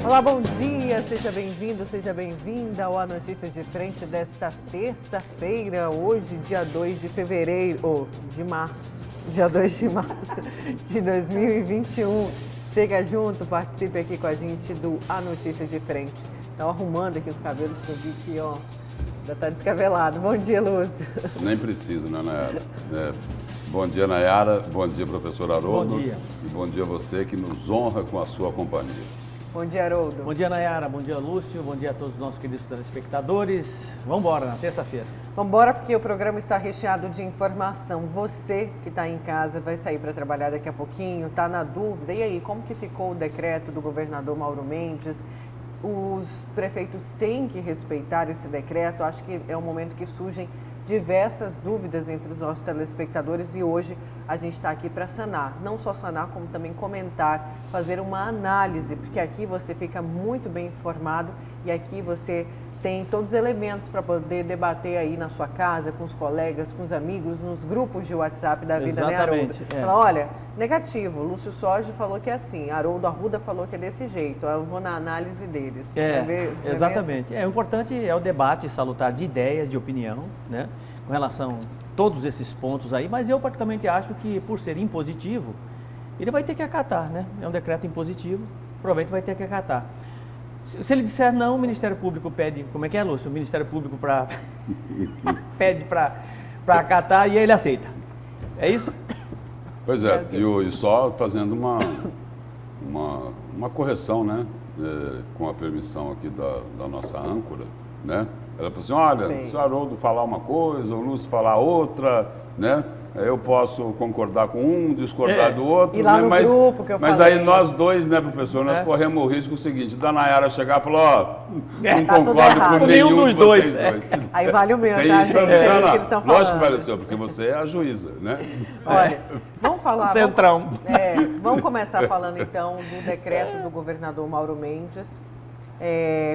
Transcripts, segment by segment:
Olá, bom dia, seja bem-vindo, seja bem-vinda ao A Notícia de Frente desta terça-feira, hoje, dia 2 de fevereiro, de março, dia 2 de março de 2021. Chega junto, participe aqui com a gente do A Notícia de Frente. Estão arrumando aqui os cabelos que eu vi que, ó, já está descabelado. Bom dia, Lúcio. Nem precisa, né, Nayara? Bom dia, Nayara. Bom dia, professor Haroldo. Bom dia. E bom dia a você que nos honra com a sua companhia. Bom dia, Haroldo. Bom dia, Nayara. Bom dia, Lúcio. Bom dia a todos os nossos queridos telespectadores. Vamos embora na terça-feira. Vamos embora porque o programa está recheado de informação. Você que está em casa vai sair para trabalhar daqui a pouquinho, está na dúvida. E aí, como que ficou o decreto do governador Mauro Mendes? Os prefeitos têm que respeitar esse decreto. Acho que é um momento que surgem diversas dúvidas entre os nossos telespectadores e hoje a gente está aqui para sanar. Não só sanar, como também comentar, fazer uma análise, porque aqui você fica muito bem informado e aqui você tem todos os elementos para poder debater aí na sua casa, com os colegas, com os amigos, nos grupos de WhatsApp da vida, Exatamente, né, Haroldo? Fala, olha, negativo, Lúcio Sorge falou que é assim, Haroldo Arruda falou que é desse jeito, eu vou na análise deles. Exatamente. O importante é o debate salutar de ideias, de opinião, né, com relação a todos esses pontos aí, mas eu particularmente acho que por ser impositivo, ele vai ter que acatar, né? É um decreto impositivo, provavelmente vai ter que acatar. Se ele disser não, o Ministério Público pede, como é que é, Lúcio? O Ministério Público pede para acatar e ele aceita. É isso? Pois é, e só fazendo uma correção, né? Com a permissão aqui da nossa âncora, né? Ela falou assim, olha, se o Haroldo falar uma coisa, o Lúcio falar outra, né? Eu posso concordar com um, discordar do outro, e lá né? no grupo que eu mas falei. aí nós dois, né, professor, nós corremos o risco seguinte, da Nayara chegar e falar, ó, não tá concordo com nenhum dos dois. Aí vale o meu, Tem tá, isso, gente? É isso que eles estão falando. Lógico que vale o seu, porque você é a juíza, né? Olha, vamos falar... Centrão. Vamos começar falando então do decreto do governador Mauro Mendes.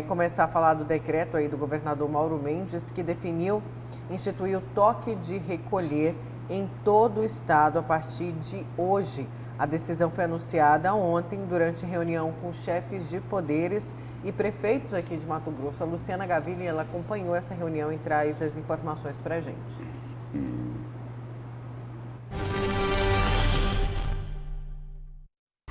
Começar a falar do decreto aí do governador Mauro Mendes, que instituiu toque de recolher em todo o estado a partir de hoje. A decisão foi anunciada ontem durante reunião com chefes de poderes e prefeitos aqui de Mato Grosso. A Luciana Gavilli, ela acompanhou essa reunião e traz as informações para a gente.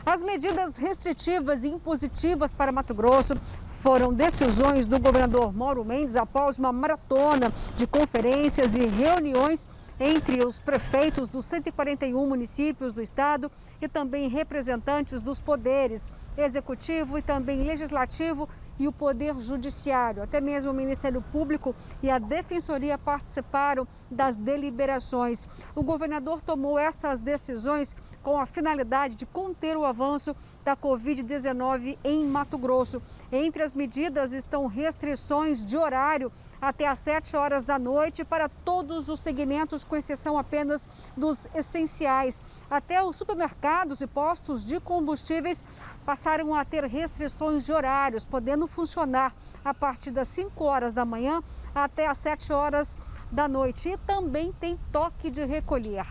As medidas restritivas e impositivas para Mato Grosso foram decisões do governador Mauro Mendes após uma maratona de conferências e reuniões entre os prefeitos dos 141 municípios do estado e também representantes dos poderes executivo e também legislativo e o Poder Judiciário. Até mesmo o Ministério Público e a Defensoria participaram das deliberações. O governador tomou essas decisões com a finalidade de conter o avanço da Covid-19 em Mato Grosso. Entre as medidas estão restrições de horário até às 7 horas da noite para todos os segmentos, com exceção apenas dos essenciais. Até os supermercados e postos de combustíveis passaram a ter restrições de horários, podendo funcionar a partir das 5 horas da manhã até às 7 horas da noite. E também tem toque de recolher.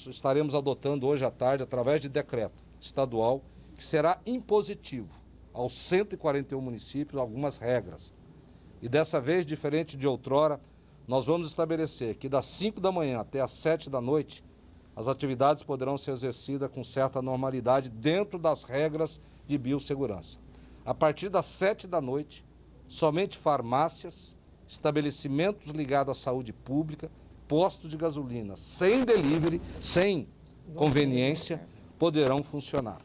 Estaremos adotando hoje à tarde, através de decreto estadual, que será impositivo aos 141 municípios algumas regras. E dessa vez, diferente de outrora, nós vamos estabelecer que das 5 da manhã até às 7 da noite, as atividades poderão ser exercidas com certa normalidade dentro das regras de biossegurança. A partir das 7 da noite, somente farmácias, estabelecimentos ligados à saúde pública, postos de gasolina sem delivery, sem conveniência, poderão funcionar.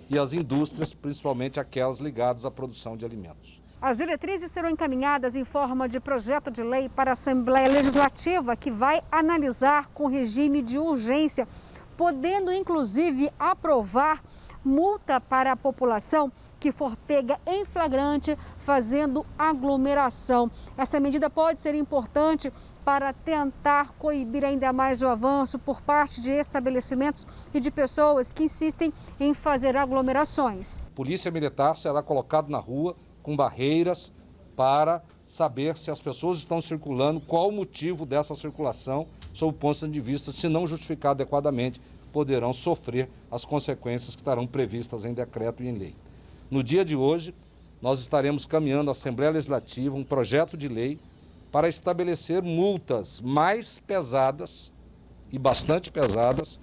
E as indústrias, principalmente aquelas ligadas à produção de alimentos. As diretrizes serão encaminhadas em forma de projeto de lei para a Assembleia Legislativa, que vai analisar com regime de urgência, podendo inclusive aprovar multa para a população que for pega em flagrante fazendo aglomeração. Essa medida pode ser importante para tentar coibir ainda mais o avanço por parte de estabelecimentos e de pessoas que insistem em fazer aglomerações. A Polícia Militar será colocada na rua com barreiras para saber se as pessoas estão circulando, qual o motivo dessa circulação, sob o ponto de vista, se não justificado adequadamente, poderão sofrer as consequências que estarão previstas em decreto e em lei. No dia de hoje, nós estaremos caminhando à Assembleia Legislativa um projeto de lei para estabelecer multas mais pesadas e bastante pesadas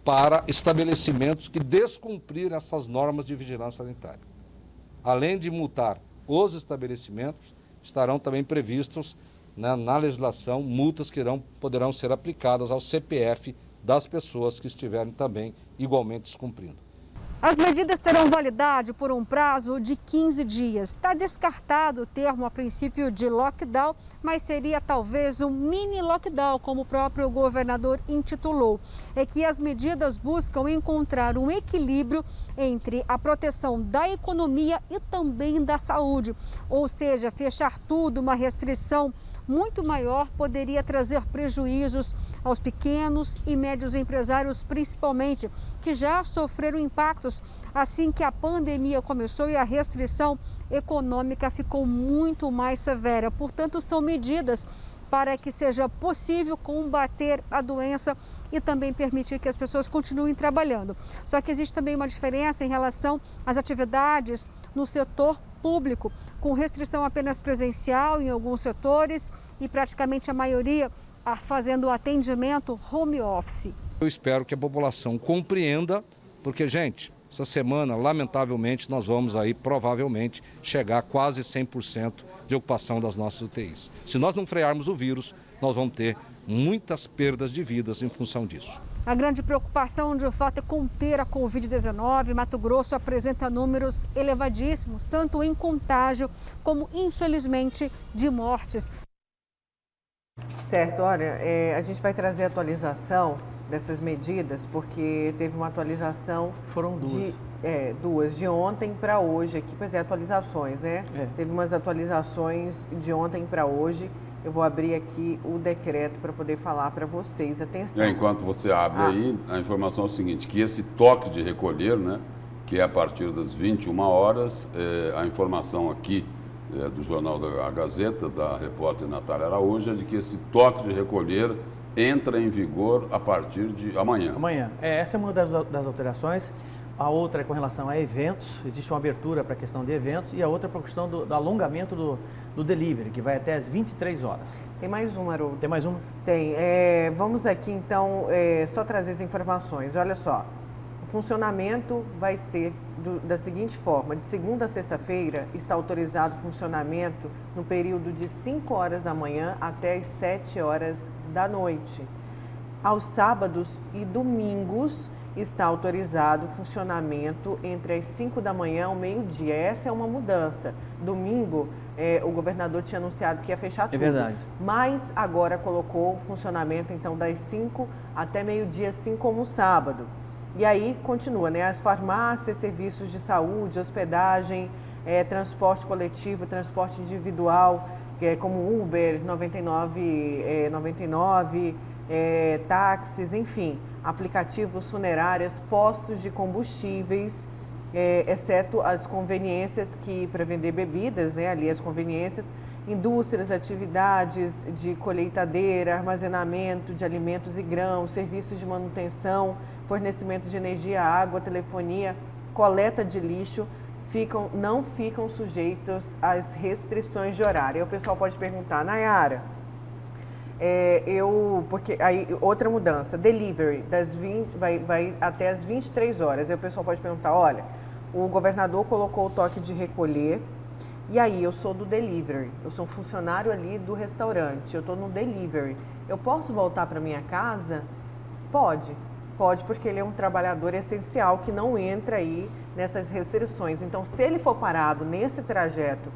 para estabelecimentos que descumprirem essas normas de vigilância sanitária. Além de multar os estabelecimentos, estarão também previstos, né, na legislação multas que poderão ser aplicadas ao CPF das pessoas que estiverem também igualmente descumprindo. As medidas terão validade por um prazo de 15 dias. Está descartado o termo a princípio de lockdown, mas seria talvez um mini lockdown, como o próprio governador intitulou. É que as medidas buscam encontrar um equilíbrio entre a proteção da economia e também da saúde. Ou seja, fechar tudo, uma restrição muito maior, poderia trazer prejuízos aos pequenos e médios empresários, principalmente, que já sofreram impactos assim que a pandemia começou e a restrição econômica ficou muito mais severa. Portanto, são medidas para que seja possível combater a doença e também permitir que as pessoas continuem trabalhando. Só que existe também uma diferença em relação às atividades no setor público, com restrição apenas presencial em alguns setores e praticamente a maioria fazendo o atendimento home office. Eu espero que a população compreenda, porque, gente, essa semana, lamentavelmente, nós vamos aí provavelmente chegar a quase 100% de ocupação das nossas UTIs. Se nós não frearmos o vírus, nós vamos ter muitas perdas de vidas em função disso. A grande preocupação, de fato, é conter a Covid-19. Mato Grosso apresenta números elevadíssimos, tanto em contágio como, infelizmente, de mortes. Certo, olha, a gente vai trazer atualização dessas medidas, porque teve uma atualização... Foram duas. De ontem para hoje aqui, pois é, atualizações, né? Teve umas atualizações de ontem para hoje. Eu vou abrir aqui o decreto para poder falar para vocês. Atenção. Enquanto você abre aí, a informação é o seguinte, que esse toque de recolher, né, que é a partir das 21 horas, a informação aqui do jornal da Gazeta, da repórter Natália Araújo, é de que esse toque de recolher entra em vigor a partir de amanhã. Amanhã. Essa é uma das alterações. A outra é com relação a eventos, existe uma abertura para a questão de eventos, e a outra para a questão do alongamento do delivery, que vai até às 23 horas. Tem mais uma, Haroldo? Tem mais uma? Tem. Vamos aqui, então, só trazer as informações. Olha só, o funcionamento vai ser da seguinte forma: de segunda a sexta-feira está autorizado o funcionamento no período de 5 horas da manhã até as 7 horas da noite. Aos sábados e domingos está autorizado o funcionamento entre as 5 da manhã ao meio-dia. Essa é uma mudança. Domingo, o governador tinha anunciado que ia fechar tudo. É verdade. Mas agora colocou o funcionamento, então, das 5 até meio-dia, assim como o sábado. E aí continua, né? As farmácias, serviços de saúde, hospedagem, transporte coletivo, transporte individual, como Uber, 99, táxis, enfim, aplicativos, funerárias, postos de combustíveis, exceto as conveniências para vender bebidas, né, ali as conveniências, indústrias, atividades de colheitadeira, armazenamento de alimentos e grãos, serviços de manutenção, fornecimento de energia, água, telefonia, coleta de lixo, não ficam sujeitos às restrições de horário. Aí o pessoal pode perguntar, Nayara, porque aí outra mudança, delivery, vai até as 23 horas. Aí o pessoal pode perguntar, olha, o governador colocou o toque de recolher, e aí eu sou do delivery, eu sou um funcionário ali do restaurante, eu estou no delivery, eu posso voltar para minha casa? Pode, porque ele é um trabalhador essencial que não entra aí nessas restrições. Então, se ele for parado nesse trajeto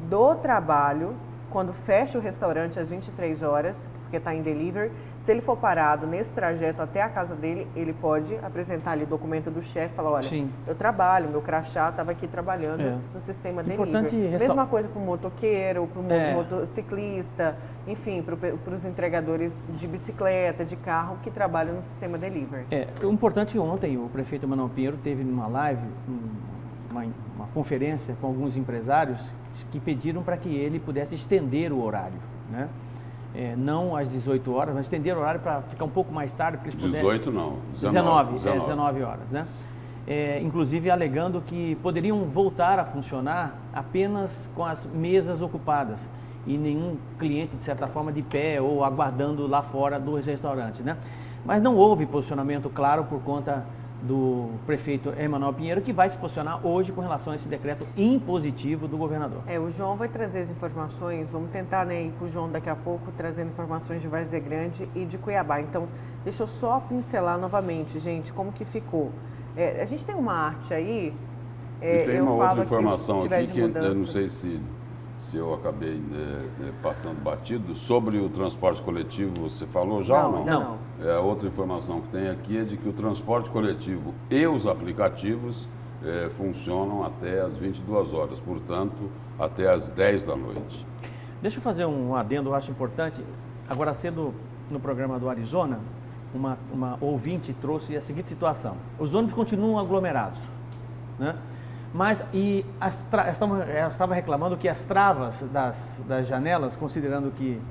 do trabalho, quando fecha o restaurante às 23 horas, porque está em delivery, se ele for parado nesse trajeto até a casa dele, ele pode apresentar ali o documento do chefe e falar, olha, Sim. eu trabalho, meu crachá estava aqui trabalhando no sistema delivery. Mesma coisa para o motoqueiro, para o motociclista, enfim, para os entregadores de bicicleta, de carro que trabalham no sistema delivery. O importante, ontem o prefeito Manuel Pinheiro teve numa live, uma conferência com alguns empresários que pediram para que ele pudesse estender o horário, né? Não às 18 horas, mas estender o horário para ficar um pouco mais tarde, para eles pudessem... 18 não, 19 19 horas, né? inclusive alegando que poderiam voltar a funcionar apenas com as mesas ocupadas e nenhum cliente, de certa forma, de pé ou aguardando lá fora dos restaurantes, né? Mas não houve posicionamento claro por conta do prefeito Emanuel Pinheiro, que vai se posicionar hoje com relação a esse decreto impositivo do governador. O João vai trazer as informações, vamos tentar, né, ir com o João daqui a pouco, trazendo informações de Várzea Grande e de Cuiabá. Então, deixa eu só pincelar novamente, gente, como que ficou. A gente tem uma arte aí, e tem uma outra informação aqui que eu não sei se eu acabei passando batido, sobre o transporte coletivo, você falou já ou não? Não. A outra informação que tem aqui é de que o transporte coletivo e os aplicativos funcionam até às 22 horas, portanto, até às 10 da noite. Deixa eu fazer um adendo, eu acho importante. Agora cedo, no programa do Arizona, uma ouvinte trouxe a seguinte situação. Os ônibus continuam aglomerados, né? Mas ela estava reclamando que as travas das janelas, considerando que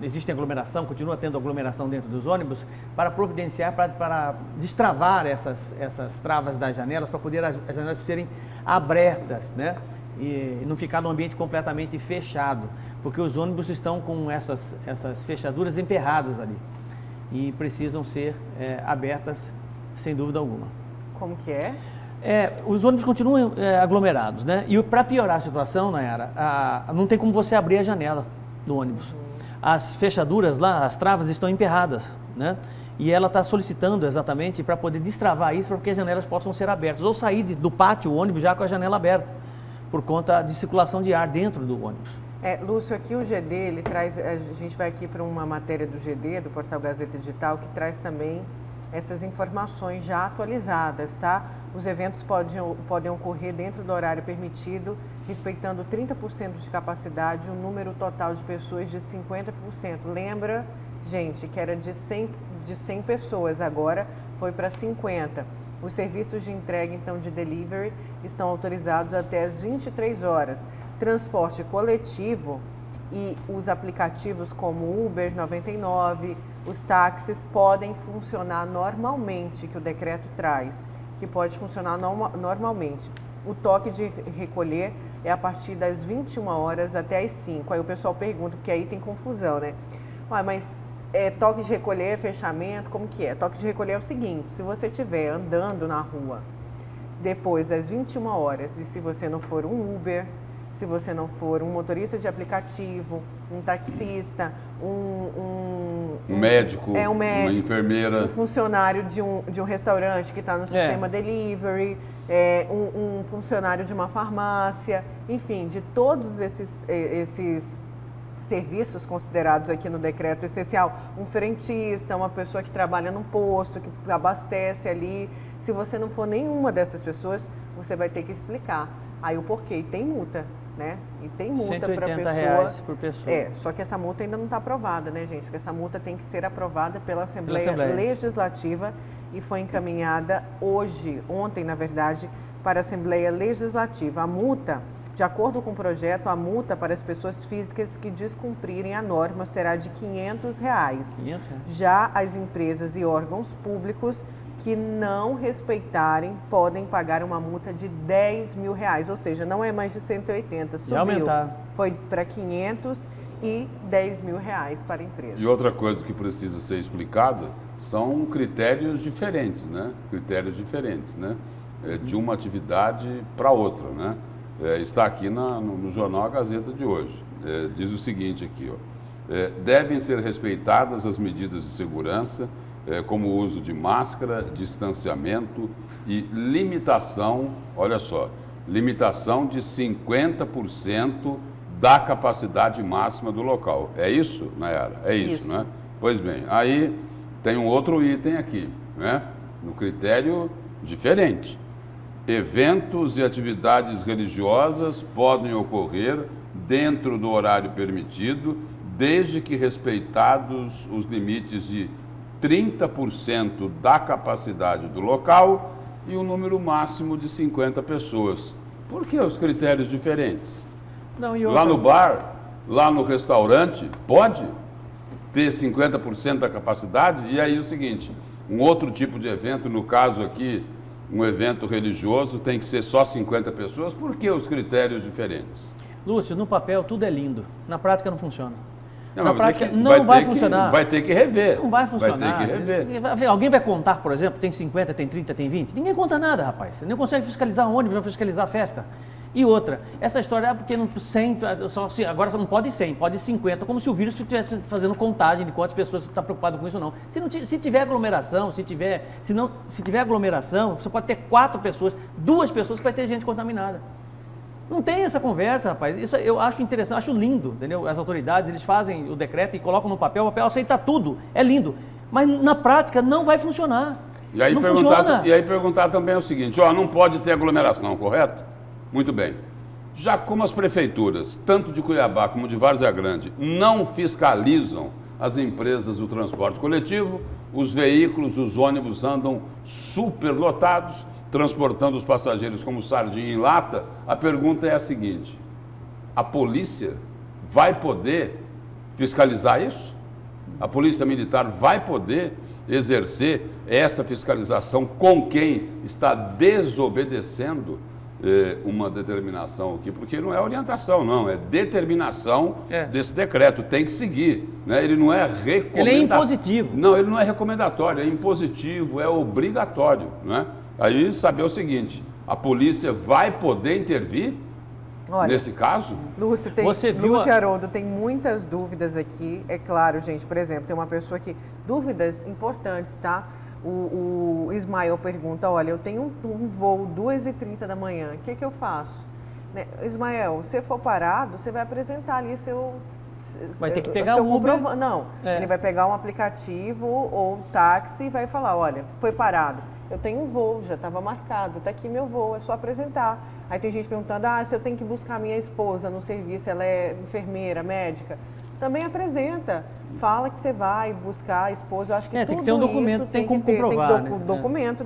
existe aglomeração, continua tendo aglomeração dentro dos ônibus, para providenciar, para destravar essas travas das janelas, para poder as janelas serem abertas, né? E não ficar num ambiente completamente fechado, porque os ônibus estão com essas fechaduras emperradas ali e precisam ser abertas sem dúvida alguma. Como que é? Os ônibus continuam aglomerados, né? E para piorar a situação, Nayara, não tem como você abrir a janela do ônibus. As fechaduras lá, as travas estão emperradas, né? E ela está solicitando exatamente para poder destravar isso, para que as janelas possam ser abertas. Ou sair do pátio o ônibus já com a janela aberta, por conta de circulação de ar dentro do ônibus. Lúcio, aqui o GD, ele traz, a gente vai aqui para uma matéria do GD, do Portal Gazeta Digital, que traz também essas informações já atualizadas, tá? Os eventos podem ocorrer dentro do horário permitido, respeitando 30% de capacidade, um número total de pessoas de 50%. Lembra, gente, que era de 100 pessoas, agora foi para 50. Os serviços de entrega, então, de delivery estão autorizados até às 23 horas. Transporte coletivo e os aplicativos como Uber 99, os táxis podem funcionar normalmente, que o decreto traz, que pode funcionar normalmente. O toque de recolher é a partir das 21 horas até as 5. Aí o pessoal pergunta, porque aí tem confusão, né? Mas toque de recolher, fechamento, como que é? Toque de recolher é o seguinte, se você estiver andando na rua depois das 21 horas, e se você não for um Uber, se você não for um motorista de aplicativo, um taxista, um médico, uma enfermeira, um funcionário de um restaurante que está no sistema delivery, um funcionário de uma farmácia, enfim, de todos esses serviços considerados aqui no decreto essencial, um frentista, uma pessoa que trabalha num posto, que abastece ali. Se você não for nenhuma dessas pessoas, você vai ter que explicar. Aí o porquê, e tem multa, né? E tem multa para a pessoa. R$180 por pessoa. Só que essa multa ainda não está aprovada, né, gente? Porque essa multa tem que ser aprovada pela Assembleia Legislativa e foi encaminhada ontem, na verdade, para a Assembleia Legislativa. A multa, de acordo com o projeto, a multa para as pessoas físicas que descumprirem a norma será de R$500. Já as empresas e órgãos públicos que não respeitarem podem pagar uma multa de R$10 mil, ou seja, não é mais de 180, subiu, aumentar. Foi para 500 e R$10 mil para a empresa. E outra coisa que precisa ser explicada são critérios diferentes, né? De uma atividade para outra, né? Está aqui no jornal A Gazeta de hoje. Diz o seguinte aqui, devem ser respeitadas as medidas de segurança, como o uso de máscara, distanciamento e limitação, olha só, limitação de 50% da capacidade máxima do local. É isso, Nayara? É isso, né? Pois bem, aí tem um outro item aqui, né? No critério diferente. Eventos e atividades religiosas podem ocorrer dentro do horário permitido, desde que respeitados os limites de 30% da capacidade do local e um número máximo de 50 pessoas. Por que os critérios diferentes? Lá no bar, lá no restaurante, pode ter 50% da capacidade? E aí o seguinte, Um outro tipo de evento, no caso aqui, um evento religioso, tem que ser só 50 pessoas. Por que os critérios diferentes? Lúcio, no papel tudo é lindo, na prática não funciona. Não, Na mas vai prática ter que- não vai funcionar. Vai ter que rever. Não vai funcionar. Vai ter que rever. Alguém vai contar, por exemplo, tem 50, tem 30, tem 20? Ninguém conta nada, rapaz. Você não consegue fiscalizar ônibus, não fiscalizar a festa. E outra, essa história, porque não 100, agora só não pode 100, pode 50, como se o vírus estivesse fazendo contagem de quantas pessoas estão preocupadas com isso ou não. Se tiver aglomeração, se tiver aglomeração, você pode ter 4 pessoas, 2 pessoas que vai ter gente contaminada. Não tem essa conversa, rapaz. Isso eu acho interessante, acho lindo, entendeu? As autoridades, eles fazem o decreto e colocam no papel, o papel aceita tudo, é lindo. Mas na prática não vai funcionar. E aí, não funciona. perguntar também o seguinte, não pode ter aglomeração, correto? Muito bem. Já como as prefeituras, tanto de Cuiabá como de Várzea Grande, não fiscalizam as empresas do transporte coletivo, os veículos, os ônibus andam superlotados, transportando os passageiros como sardinha em lata, a pergunta é a seguinte: a polícia vai poder fiscalizar isso? A polícia militar vai poder exercer essa fiscalização com quem está desobedecendo uma determinação aqui? Porque não é orientação, não, é determinação desse decreto, tem que seguir, né? Ele não é recomendatório. Ele é impositivo. Não, ele não é recomendatório, é impositivo, é obrigatório, né? Aí saber o seguinte: a polícia vai poder intervir nesse caso? Lúcio, Lúcio Haroldo, tem muitas dúvidas aqui. É claro, gente, por exemplo, tem uma pessoa aqui, dúvidas importantes, tá? O Ismael pergunta, olha, eu tenho um voo 2h30 da manhã, o que eu faço? Né? Ismael, se for parado, você vai apresentar ali vai ter que pegar o Uber. Não, ele vai pegar um aplicativo ou um táxi e vai falar, olha, foi parado. Eu tenho um voo, já estava marcado, está aqui meu voo, é só apresentar. Aí tem gente perguntando, se eu tenho que buscar minha esposa no serviço, ela é enfermeira, médica, também apresenta. Fala que você vai buscar a esposa. Eu acho que tudo tem que ter um documento, tem como comprovar, tem documento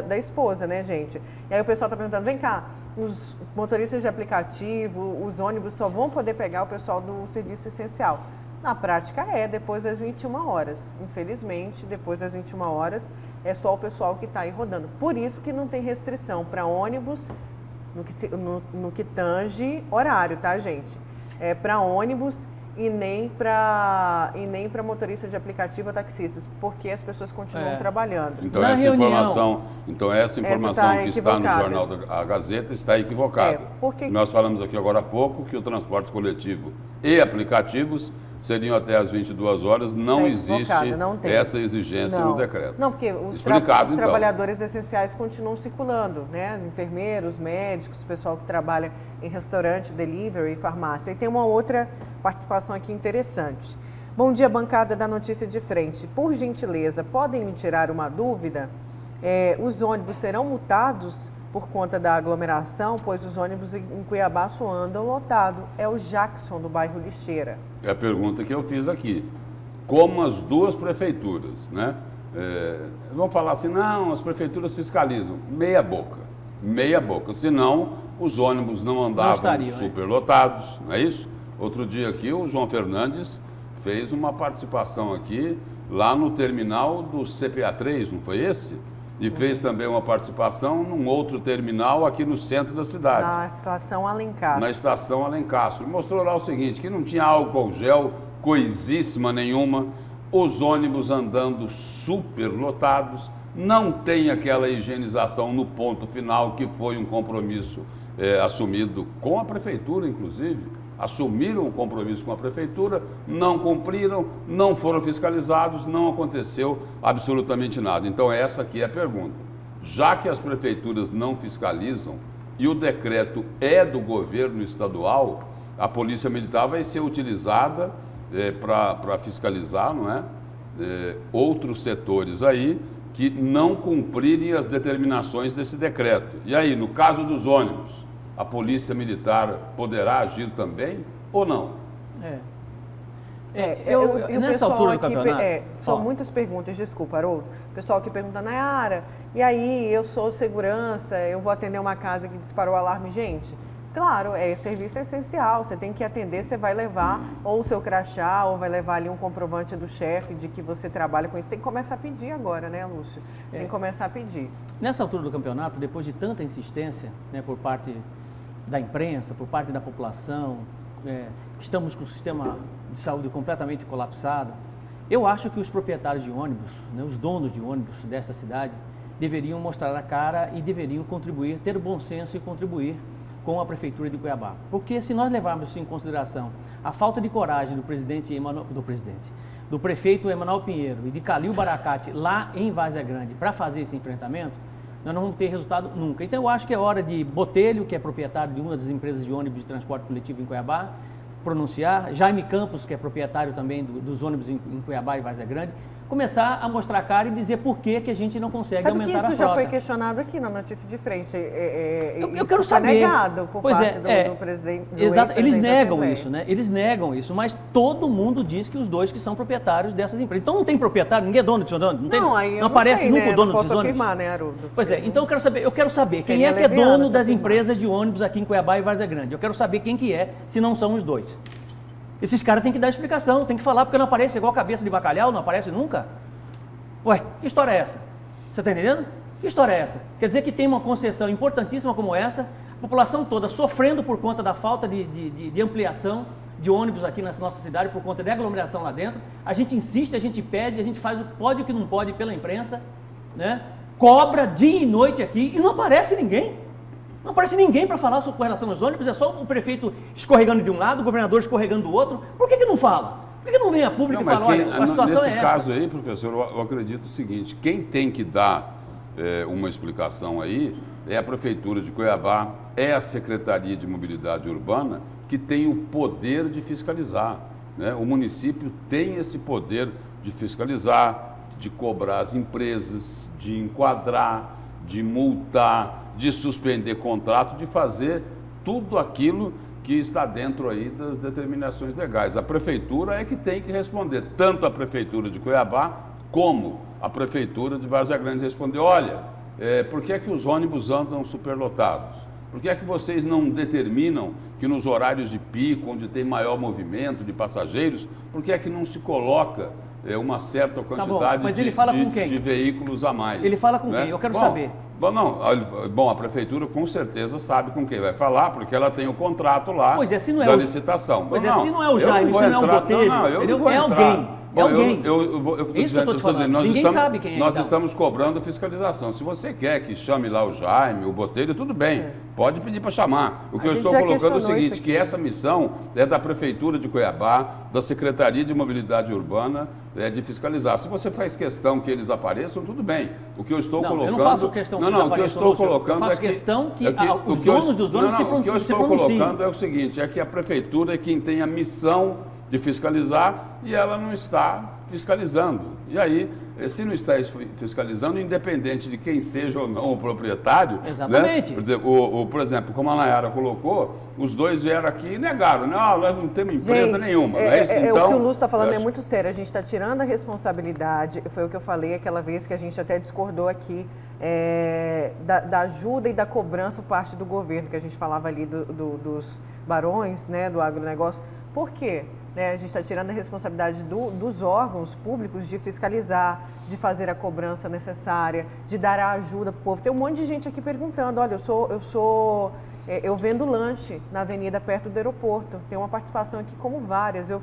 da esposa, né, gente? E aí o pessoal está perguntando, vem cá, os motoristas de aplicativo, os ônibus só vão poder pegar o pessoal do serviço essencial. Na prática depois das 21 horas. Infelizmente, depois das 21 horas é só o pessoal que está aí rodando. Por isso que não tem restrição para ônibus no que tange horário, tá, gente? É para ônibus e nem para motorista de aplicativo ou taxistas, porque as pessoas continuam trabalhando. Então essa informação que está no jornal da Gazeta está equivocada. Nós falamos aqui agora há pouco que o transporte coletivo e aplicativos seriam até às 22 horas, não existe essa exigência no decreto. Não, porque os trabalhadores essenciais continuam circulando, né? Os enfermeiros, médicos, o pessoal que trabalha em restaurante, delivery, farmácia. E tem uma outra participação aqui interessante. Bom dia, bancada da Notícia de Frente. Por gentileza, podem me tirar uma dúvida? Os ônibus serão multados por conta da aglomeração, pois os ônibus em Cuiabá só andam lotados. É o Jackson, do bairro Lixeira. É a pergunta que eu fiz aqui. Como as duas prefeituras, né? Vão falar assim, não, as prefeituras fiscalizam. Meia boca. Senão, os ônibus não andavam superlotados, não é isso? Outro dia aqui, o João Fernandes fez uma participação aqui, lá no terminal do CPA3, não foi esse? E fez também uma participação num outro terminal aqui no centro da cidade. Na estação Alencastro. Na estação Alencastro. Mostrou lá o seguinte, que não tinha álcool gel, coisíssima nenhuma, os ônibus andando superlotados, não tem aquela higienização no ponto final, que foi um compromisso assumido com a prefeitura, inclusive. Assumiram o compromisso com a prefeitura, não cumpriram, não foram fiscalizados, não aconteceu absolutamente nada. Então essa aqui é a pergunta. Já que as prefeituras não fiscalizam e o decreto é do governo estadual, a Polícia Militar vai ser utilizada para fiscalizar, não é? Outros setores aí que não cumprirem as determinações desse decreto. E aí, no caso dos ônibus, a Polícia Militar poderá agir também ou não? Nessa altura do campeonato... São muitas perguntas, desculpa, Haroldo. O pessoal aqui pergunta, Nayara, e aí eu sou segurança, eu vou atender uma casa que disparou o alarme. Gente, Claro, serviço essencial, você tem que atender, você vai levar ou o seu crachá, ou vai levar ali um comprovante do chefe de que você trabalha com isso. Tem que começar a pedir agora, né, Lúcio? Tem que começar a pedir. Nessa altura do campeonato, depois de tanta insistência, né, por parte da imprensa, por parte da população, estamos com o sistema de saúde completamente colapsado, eu acho que os proprietários de ônibus, né, os donos de ônibus desta cidade, deveriam mostrar a cara e deveriam contribuir, ter o bom senso e contribuir com a Prefeitura de Cuiabá. Porque se nós levarmos em consideração a falta de coragem do prefeito Emanuel Pinheiro e de Calil Baracate lá em Várzea Grande para fazer esse enfrentamento, nós não vamos ter resultado nunca. Então eu acho que é hora de Botelho, que é proprietário de uma das empresas de ônibus de transporte coletivo em Cuiabá, pronunciar, Jaime Campos, que é proprietário também dos ônibus em Cuiabá e Várzea Grande, começar a mostrar a cara e dizer por que a gente não consegue aumentar a frota. Isso já foi questionado aqui na notícia de frente. Eu quero saber. Negado por parte do presidente. Exato, eles negam isso, né? Eles negam isso, mas todo mundo diz que os dois que são proprietários dessas empresas. Então não tem proprietário, ninguém é dono desse ônibus, não aparece nunca o dono desses ônibus. Afirmar, né, Haroldo? Pois é, então eu quero saber quem é que é dono das empresas de ônibus aqui em Cuiabá e Várzea Grande. Eu quero saber quem que é, se não são os dois. Esses caras têm que dar explicação, tem que falar, porque não aparece igual cabeça de bacalhau, não aparece nunca. Ué, que história é essa? Você está entendendo? Que história é essa? Quer dizer que tem uma concessão importantíssima como essa, a população toda sofrendo por conta da falta de ampliação de ônibus aqui na nossa cidade, por conta de aglomeração lá dentro. A gente insiste, a gente pede, a gente faz o que pode e o que não pode pela imprensa, né? Cobra dia e noite aqui e não aparece ninguém. Não aparece ninguém para falar com relação aos ônibus, é só o prefeito escorregando de um lado, o governador escorregando do outro. Por que não fala? Por que não vem a público e fala, olha, a situação é essa? Nesse caso aí, professor, eu acredito o seguinte, quem tem que dar uma explicação aí é a Prefeitura de Cuiabá, é a Secretaria de Mobilidade Urbana, que tem o poder de fiscalizar, né? O município tem esse poder de fiscalizar, de cobrar as empresas, de enquadrar, de multar, de suspender contrato, de fazer tudo aquilo que está dentro aí das determinações legais. A Prefeitura é que tem que responder, tanto a Prefeitura de Cuiabá como a Prefeitura de Várzea Grande responder, olha, por que é que os ônibus andam superlotados? Por que é que vocês não determinam que nos horários de pico, onde tem maior movimento de passageiros, por que é que não se coloca uma certa quantidade de veículos a mais? Ele fala com quem? Eu quero saber. Bom, a Prefeitura com certeza sabe com quem vai falar, porque ela tem o contrato lá da licitação. Pois se não é o Jaime, se não é o Botelho, é alguém. Bom, eu estou dizendo, ninguém sabe quem é. Nós estamos cobrando fiscalização. Se você quer que chame lá o Jaime, o Botelho, tudo bem, pode pedir para chamar. O que eu estou colocando é o seguinte, que essa missão é da Prefeitura de Cuiabá, da Secretaria de Mobilidade Urbana, de fiscalizar. Se você faz questão que eles apareçam, tudo bem. O que eu estou colocando... Eu não faço questão que eles apareçam, o que eu estou colocando é que... questão que os donos dos ônibus se pronunciem. O que eu estou colocando é o seguinte, é que a Prefeitura é quem tem a missão de fiscalizar e ela não está fiscalizando. E aí, se não está fiscalizando, independente de quem seja ou não o proprietário... Exatamente. Né? Por exemplo, como a Nayara colocou, os dois vieram aqui e negaram, né? Nós não temos empresa nenhuma. Não é isso? Então, o que o Lúcio está falando é muito sério, a gente está tirando a responsabilidade, foi o que eu falei aquela vez que a gente até discordou aqui, da ajuda e da cobrança por parte do governo, que a gente falava ali dos barões, né, do agronegócio. Por quê? A gente está tirando a responsabilidade dos órgãos públicos de fiscalizar, de fazer a cobrança necessária, de dar a ajuda para o povo. Tem um monte de gente aqui perguntando, olha, eu vendo lanche na avenida perto do aeroporto, tem uma participação aqui como várias, eu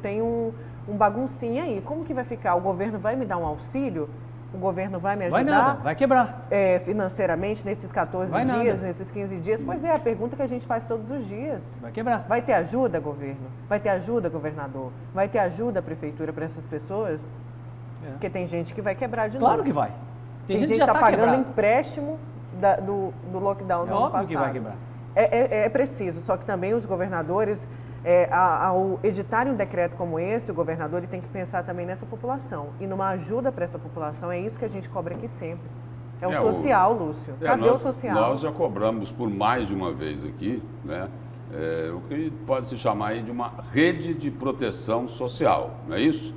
tenho um baguncinho aí, como que vai ficar? O governo vai me dar um auxílio? O governo vai me ajudar? Vai nada, vai quebrar. Financeiramente, nesses 14 dias, nesses 15 dias? Pois é, a pergunta que a gente faz todos os dias. Vai quebrar. Vai ter ajuda, governo? Vai ter ajuda, governador? Vai ter ajuda, prefeitura, para essas pessoas? Porque tem gente que vai quebrar de novo. Claro que vai. Tem gente que está pagando empréstimo do lockdown do ano passado. Óbvio que vai quebrar. É preciso, só que também os governadores... ao editarem um decreto como esse, o governador ele tem que pensar também nessa população. E numa ajuda para essa população, é isso que a gente cobra aqui sempre. É o social, Lúcio. Cadê o social? Nós já cobramos por mais de uma vez aqui, né? O que pode se chamar aí de uma rede de proteção social, não é isso?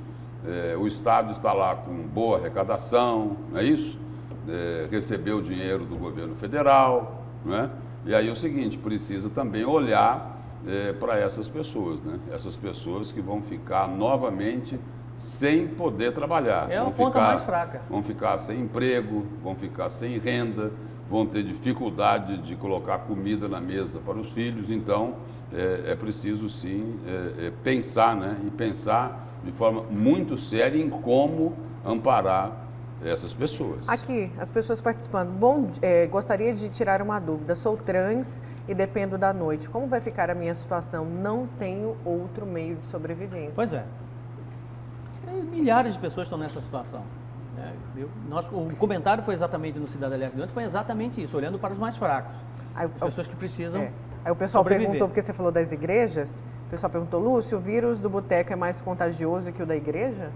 O Estado está lá com boa arrecadação, não é isso? Recebeu dinheiro do governo federal, não é? E aí é o seguinte, precisa também olhar para essas pessoas, né? Essas pessoas que vão ficar novamente sem poder trabalhar. É a ponta mais fraca. Vão ficar sem emprego, vão ficar sem renda, vão ter dificuldade de colocar comida na mesa para os filhos. Então, é preciso sim pensar, né? E pensar de forma muito séria em como amparar essas pessoas. Aqui, as pessoas participando. Bom, gostaria de tirar uma dúvida. Sou trans e dependo da noite. Como vai ficar a minha situação? Não tenho outro meio de sobrevivência. Pois é. Milhares de pessoas estão nessa situação. O comentário foi exatamente no Cidade Alerta de ontem, foi exatamente isso, olhando para os mais fracos. As pessoas que precisam Aí o pessoal sobreviver. perguntou, porque você falou das igrejas, o pessoal perguntou, Lúcio, o vírus do boteco é mais contagioso que o da igreja?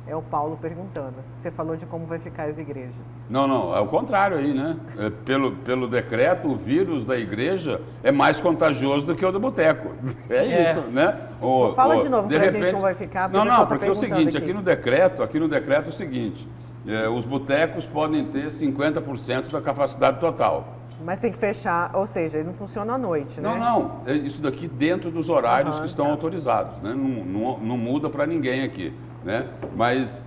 É o Paulo perguntando. Você falou de como vai ficar as igrejas. Não, é o contrário aí, né? Pelo decreto, o vírus da igreja é mais contagioso do que o do boteco. Isso, né? Fala de novo pra gente como vai ficar. Porque é o seguinte, aqui no decreto é o seguinte, os botecos podem ter 50% da capacidade total. Mas tem que fechar, ou seja, ele não funciona à noite, né? Não, isso daqui dentro dos horários que estão autorizados, né? Não muda para ninguém aqui. Né? Mas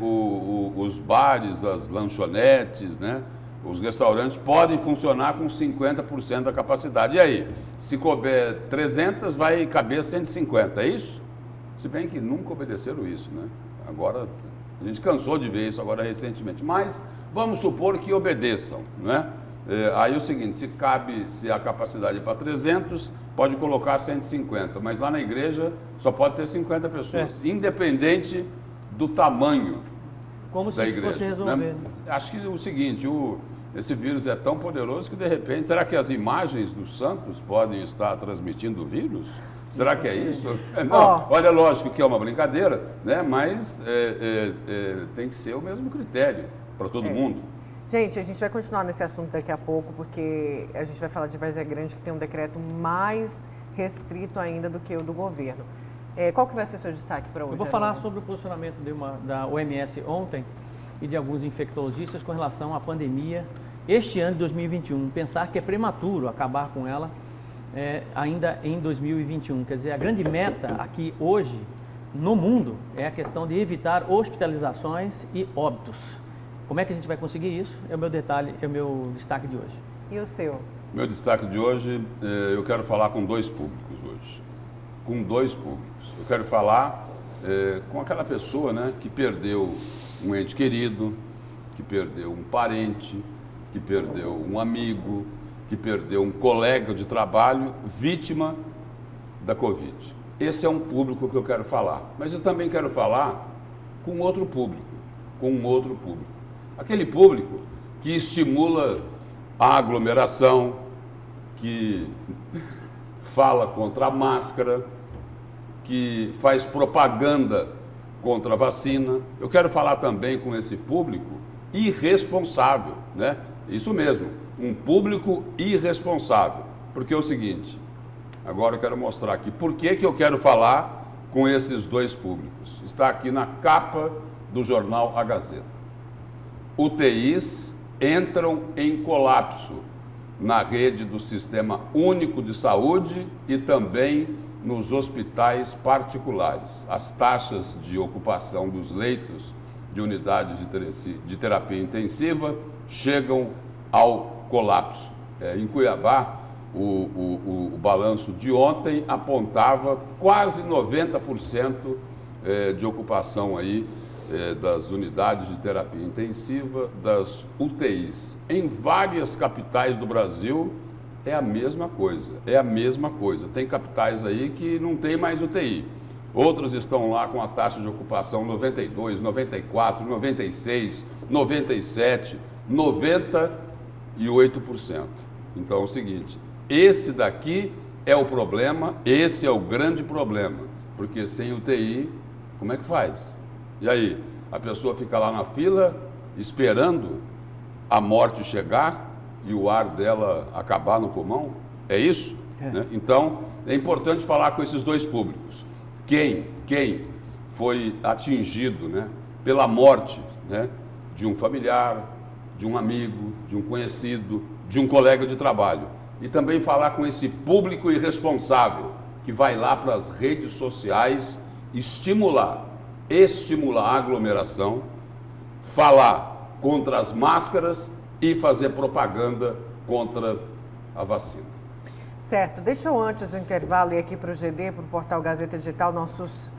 os bares, as lanchonetes, né? Os restaurantes podem funcionar com 50% da capacidade. E aí, se couber 300, vai caber 150, é isso? Se bem que nunca obedeceram isso, né? Agora, a gente cansou de ver isso agora recentemente. Mas vamos supor que obedeçam, né? Aí é o seguinte, se a capacidade é para 300, pode colocar 150, mas lá na igreja só pode ter 50 pessoas, independente do tamanho como se da isso igreja. Fosse resolver. Né? Acho que o seguinte, esse vírus é tão poderoso que de repente, será que as imagens dos santos podem estar transmitindo o vírus? Será que é isso? Não, olha, lógico que é uma brincadeira, né? Mas tem que ser o mesmo critério para todo mundo. Gente, a gente vai continuar nesse assunto daqui a pouco, porque a gente vai falar de Várzea Grande, que tem um decreto mais restrito ainda do que o do governo. Qual que vai ser o seu destaque para hoje? Eu vou falar sobre o posicionamento da OMS ontem e de alguns infectologistas com relação à pandemia este ano de 2021. Pensar que é prematuro acabar com ela ainda em 2021. Quer dizer, a grande meta aqui hoje no mundo é a questão de evitar hospitalizações e óbitos. Como é que a gente vai conseguir isso? É o meu destaque de hoje. E o seu? Meu destaque de hoje, eu quero falar com dois públicos hoje. Com dois públicos. Eu quero falar com aquela pessoa, né, que perdeu um ente querido, que perdeu um parente, que perdeu um amigo, que perdeu um colega de trabalho, vítima da Covid. Esse é um público que eu quero falar. Mas eu também quero falar com outro público. Aquele público que estimula a aglomeração, que fala contra a máscara, que faz propaganda contra a vacina. Eu quero falar também com esse público irresponsável, né? Isso mesmo, um público irresponsável. Porque é o seguinte, agora eu quero mostrar aqui por que eu quero falar com esses dois públicos. Está aqui na capa do jornal A Gazeta. UTIs entram em colapso na rede do Sistema Único de Saúde e também nos hospitais particulares. As taxas de ocupação dos leitos de unidades de terapia intensiva chegam ao colapso. Em Cuiabá, o balanço de ontem apontava quase 90% de ocupação aí das unidades de terapia intensiva, das UTIs. Em várias capitais do Brasil é a mesma coisa. Tem capitais aí que não tem mais UTI. Outras estão lá com a taxa de ocupação 92, 94, 96, 97, 98%. Então é o seguinte, esse daqui é o problema, esse é o grande problema, porque sem UTI, como é que faz? E aí, a pessoa fica lá na fila, esperando a morte chegar e o ar dela acabar no pulmão? É isso? Né? Então, é importante falar com esses dois públicos. Quem foi atingido, né, pela morte, né, de um familiar, de um amigo, de um conhecido, de um colega de trabalho. e também falar com esse público irresponsável que vai lá para as redes sociais estimular a aglomeração, falar contra as máscaras e fazer propaganda contra a vacina. Certo, deixa eu antes do intervalo ir aqui para o GD, para o portal Gazeta Digital, nossos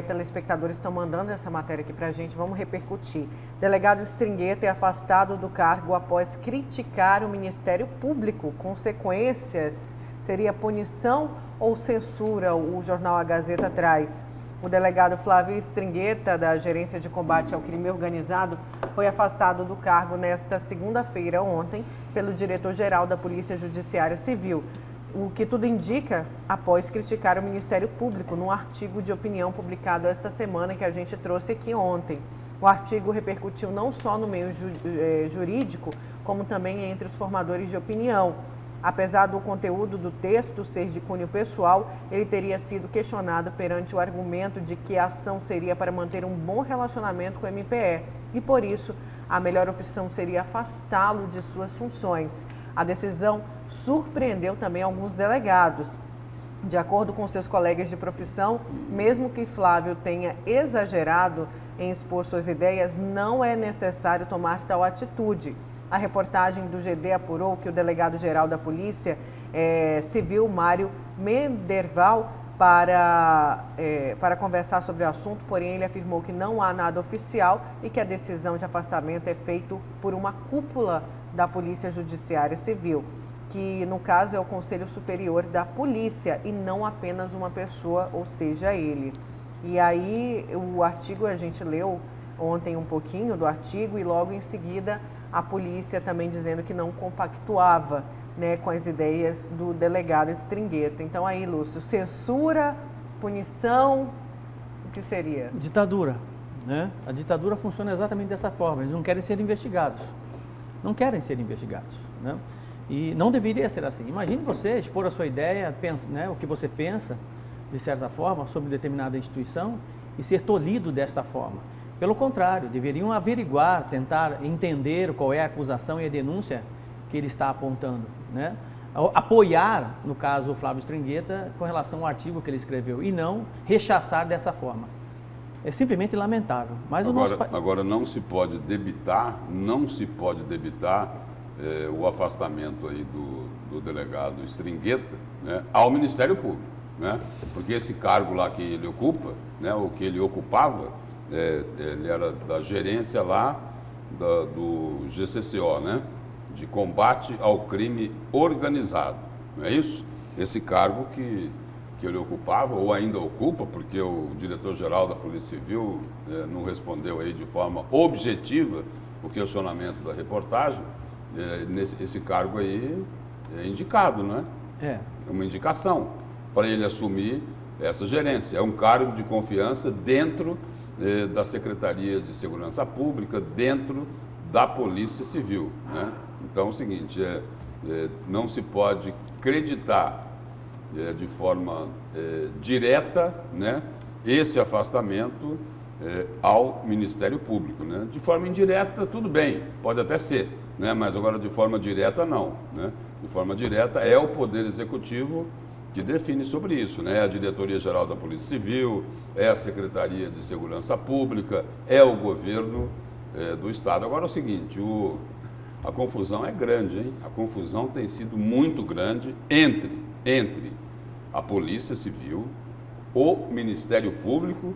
telespectadores estão mandando essa matéria aqui para a gente, vamos repercutir. Delegado Stringheta é afastado do cargo após criticar o Ministério Público. Consequências? Seria punição ou censura? O jornal A Gazeta traz. O delegado Flávio Stringheta, da Gerência de Combate ao Crime Organizado, foi afastado do cargo nesta segunda-feira, ontem, pelo diretor-geral da Polícia Judiciária Civil. O que tudo indica após criticar o Ministério Público num artigo de opinião publicado esta semana que a gente trouxe aqui ontem. O artigo repercutiu não só no meio jurídico, como também entre os formadores de opinião. Apesar do conteúdo do texto ser de cunho pessoal, ele teria sido questionado perante o argumento de que a ação seria para manter um bom relacionamento com o MPE e, por isso, a melhor opção seria afastá-lo de suas funções. A decisão surpreendeu também alguns delegados. De acordo com seus colegas de profissão, mesmo que Flávio tenha exagerado em expor suas ideias, não é necessário tomar tal atitude. A reportagem do GD apurou que o delegado-geral da Polícia Civil, Mário Menderval, para conversar sobre o assunto, porém ele afirmou que não há nada oficial e que a decisão de afastamento é feita por uma cúpula da Polícia Judiciária Civil, que no caso é o Conselho Superior da Polícia e não apenas uma pessoa, ou seja, ele. E aí o artigo, a gente leu ontem um pouquinho do artigo e logo em seguida a polícia também dizendo que não compactuava, né, com as ideias do delegado Stringheta. Então aí, Lúcio, censura, punição, o que seria? Ditadura, né? A ditadura funciona exatamente dessa forma, eles não querem ser investigados. Não querem ser investigados, né? E não deveria ser assim. Imagine você expor a sua ideia, né, o que você pensa, de certa forma, sobre determinada instituição e ser tolhido desta forma. Pelo contrário, deveriam averiguar, tentar entender qual é a acusação e a denúncia que ele está apontando, né? Apoiar, no caso, o Flávio Stringheta com relação ao artigo que ele escreveu e não rechaçar dessa forma. É simplesmente lamentável. Mas agora não se pode debitar o afastamento aí do delegado Stringheta, né, ao Ministério Público, né? Porque esse cargo lá que ele ocupa, né, o que ele ocupava, ele era da gerência lá do GCCO, né, de combate ao crime organizado, não é isso? Esse cargo que ele ocupava, ou ainda ocupa, porque o diretor-geral da Polícia Civil não respondeu aí de forma objetiva o questionamento da reportagem. Esse cargo aí é indicado, não é? É uma indicação para ele assumir essa gerência. É um cargo de confiança dentro da Secretaria de Segurança Pública, dentro da Polícia Civil, né? Então é o seguinte, não se pode acreditar de forma direta, né, esse afastamento ao Ministério Público, né? De forma indireta, tudo bem, pode até ser, né? Mas agora de forma direta, não, né? De forma direta é o Poder Executivo que define sobre isso, né? A Diretoria-Geral da Polícia Civil, é a Secretaria de Segurança Pública, é o governo do Estado. Agora é o seguinte, a confusão é grande, hein? A confusão tem sido muito grande entre a Polícia Civil, o Ministério Público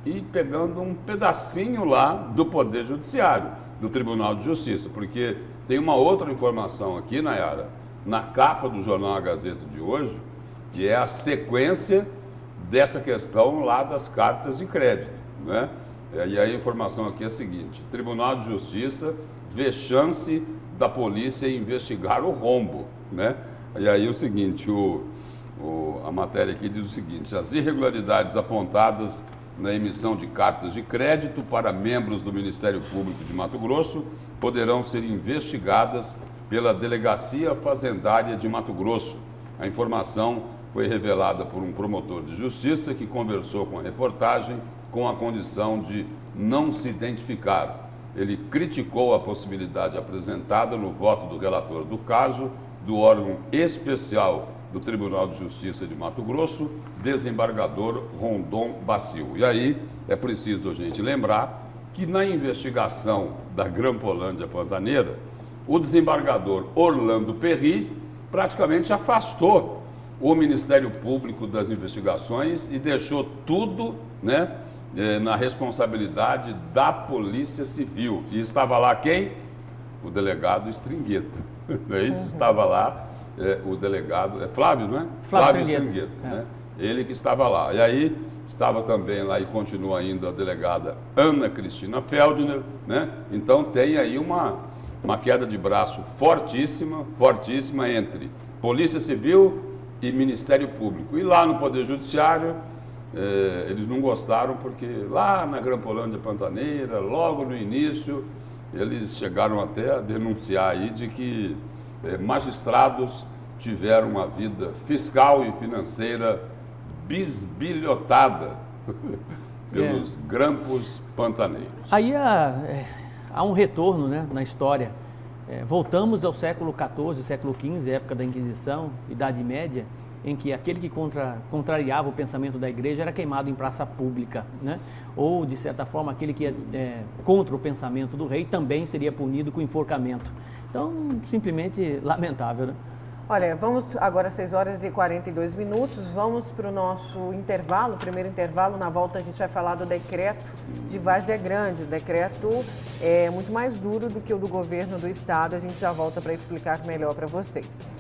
e pegando um pedacinho lá do Poder Judiciário, do Tribunal de Justiça, porque tem uma outra informação aqui, Nayara, na capa do jornal A Gazeta de hoje, que é a sequência dessa questão lá das cartas de crédito, né? E a informação aqui é a seguinte: Tribunal de Justiça vê chance da polícia investigar o rombo, né? E aí o seguinte, a matéria aqui diz o seguinte: as irregularidades apontadas na emissão de cartas de crédito para membros do Ministério Público de Mato Grosso poderão ser investigadas pela Delegacia Fazendária de Mato Grosso. A informação foi revelada por um promotor de justiça que conversou com a reportagem com a condição de não se identificar. Ele criticou a possibilidade apresentada no voto do relator do caso do órgão especial do Tribunal de Justiça de Mato Grosso, desembargador Rondon Bacil. E aí é preciso a gente lembrar que na investigação da Grampolândia Pantaneira, o desembargador Orlando Perry praticamente afastou o Ministério Público das investigações e deixou tudo, né, na responsabilidade da Polícia Civil. E estava lá quem? O delegado Stringheta. Estava lá o delegado, Flávio, não é? Flávio Stringheta. Né? Ele que estava lá. E aí estava também lá e continua ainda a delegada Ana Cristina Feldner, né? Então tem aí uma queda de braço fortíssima, fortíssima entre Polícia Civil e Ministério Público. E lá no Poder Judiciário, eles não gostaram porque lá na Grampolândia Pantaneira, logo no início, eles chegaram até a denunciar aí de que magistrados tiveram uma vida fiscal e financeira bisbilhotada pelos grampos pantaneiros. Aí há um retorno, né, na história. Voltamos ao século XIV, século XV, época da Inquisição, Idade Média, em que aquele que contrariava o pensamento da igreja era queimado em praça pública, né? Ou, de certa forma, aquele que é contra o pensamento do rei também seria punido com enforcamento. Então, simplesmente lamentável, né? Olha, vamos agora às 6h42, vamos para o nosso intervalo, primeiro intervalo. Na volta a gente vai falar do decreto de Várzea Grande. O decreto é muito mais duro do que o do governo do estado, a gente já volta para explicar melhor para vocês.